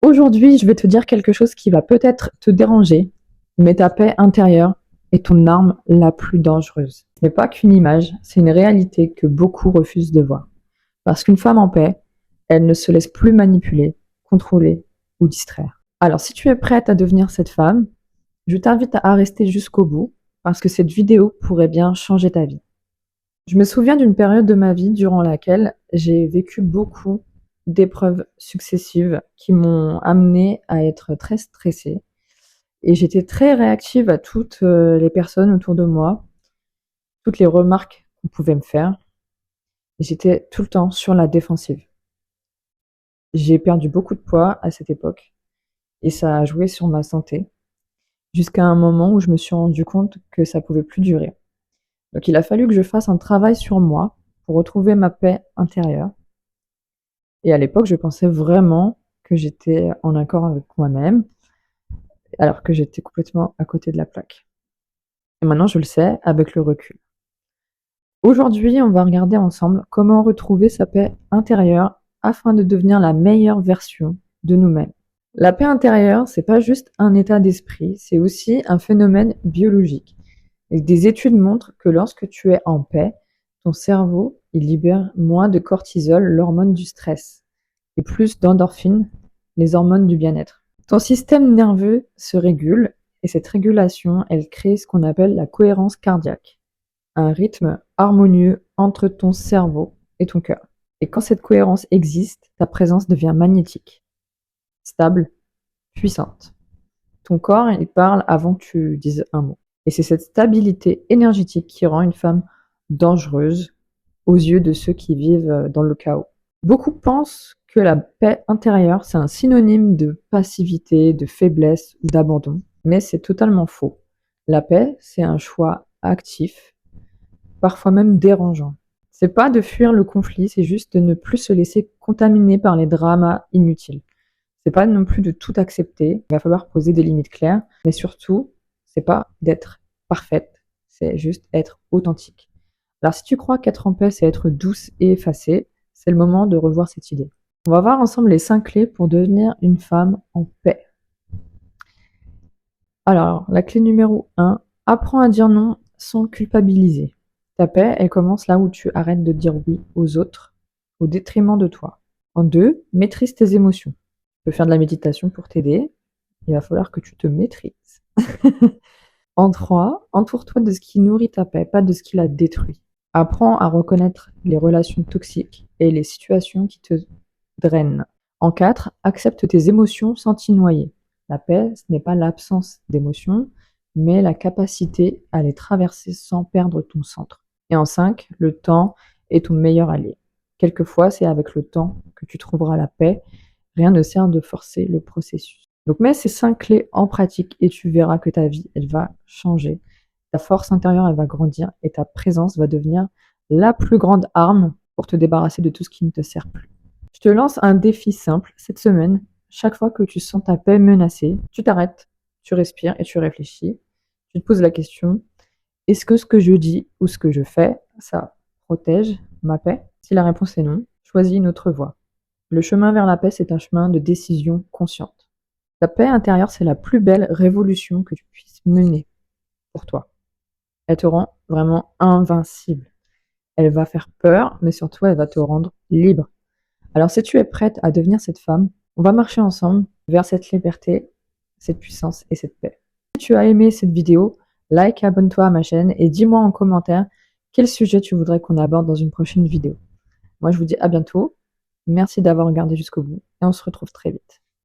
Aujourd'hui, je vais te dire quelque chose qui va peut-être te déranger, mais ta paix intérieure est ton arme la plus dangereuse. Ce n'est pas qu'une image, c'est une réalité que beaucoup refusent de voir. Parce qu'une femme en paix, elle ne se laisse plus manipuler, contrôler ou distraire. Alors, si tu es prête à devenir cette femme, je t'invite à rester jusqu'au bout, parce que cette vidéo pourrait bien changer ta vie. Je me souviens d'une période de ma vie durant laquelle j'ai vécu beaucoup d'épreuves successives qui m'ont amenée à être très stressée. Et j'étais très réactive à toutes les personnes autour de moi, toutes les remarques qu'on pouvait me faire. Et j'étais tout le temps sur la défensive. J'ai perdu beaucoup de poids à cette époque et ça a joué sur ma santé jusqu'à un moment où je me suis rendu compte que ça pouvait plus durer. Donc il a fallu que je fasse un travail sur moi pour retrouver ma paix intérieure. Et à l'époque, je pensais vraiment que j'étais en accord avec moi-même, alors que j'étais complètement à côté de la plaque. Et maintenant, je le sais avec le recul. Aujourd'hui, on va regarder ensemble comment retrouver sa paix intérieure afin de devenir la meilleure version de nous-mêmes. La paix intérieure, c'est pas juste un état d'esprit, c'est aussi un phénomène biologique. Et des études montrent que lorsque tu es en paix, ton cerveau, il libère moins de cortisol, l'hormone du stress, et plus d'endorphines, les hormones du bien-être. Ton système nerveux se régule, et cette régulation, elle crée ce qu'on appelle la cohérence cardiaque, un rythme harmonieux entre ton cerveau et ton cœur. Et quand cette cohérence existe, ta présence devient magnétique, stable, puissante. Ton corps, il parle avant que tu dises un mot. Et c'est cette stabilité énergétique qui rend une femme dangereuse aux yeux de ceux qui vivent dans le chaos. Beaucoup pensent que la paix intérieure, c'est un synonyme de passivité, de faiblesse ou d'abandon, mais c'est totalement faux. La paix, c'est un choix actif, parfois même dérangeant. C'est pas de fuir le conflit, c'est juste de ne plus se laisser contaminer par les dramas inutiles. C'est pas non plus de tout accepter, il va falloir poser des limites claires, mais surtout, c'est pas d'être parfaite, c'est juste être authentique. Alors si tu crois qu'être en paix, c'est être douce et effacée, c'est le moment de revoir cette idée. On va voir ensemble les 5 clés pour devenir une femme en paix. Alors, la clé numéro 1, apprends à dire non sans culpabiliser. Ta paix, elle commence là où tu arrêtes de dire oui aux autres, au détriment de toi. En 2, maîtrise tes émotions. Tu peux faire de la méditation pour t'aider. Il va falloir que tu te maîtrises. En 3, entoure-toi de ce qui nourrit ta paix, pas de ce qui la détruit. Apprends à reconnaître les relations toxiques et les situations qui te drainent. En 4, accepte tes émotions sans t'y noyer. La paix, ce n'est pas l'absence d'émotions, mais la capacité à les traverser sans perdre ton centre. Et en 5, le temps est ton meilleur allié. Quelquefois, c'est avec le temps que tu trouveras la paix. Rien ne sert de forcer le processus. Donc mets ces 5 clés en pratique et tu verras que ta vie, elle va changer. Ta force intérieure, elle va grandir et ta présence va devenir la plus grande arme pour te débarrasser de tout ce qui ne te sert plus. Je te lance un défi simple cette semaine. Chaque fois que tu sens ta paix menacée, tu t'arrêtes, tu respires et tu réfléchis. Tu te poses la question, est-ce que ce que je dis ou ce que je fais, ça protège ma paix? Si la réponse est non, choisis une autre voie. Le chemin vers la paix, c'est un chemin de décision consciente. Ta paix intérieure, c'est la plus belle révolution que tu puisses mener pour toi. Elle te rend vraiment invincible. Elle va faire peur, mais surtout, elle va te rendre libre. Alors, si tu es prête à devenir cette femme, on va marcher ensemble vers cette liberté, cette puissance et cette paix. Si tu as aimé cette vidéo, like et abonne-toi à ma chaîne et dis-moi en commentaire quel sujet tu voudrais qu'on aborde dans une prochaine vidéo. Moi, je vous dis à bientôt. Merci d'avoir regardé jusqu'au bout et on se retrouve très vite.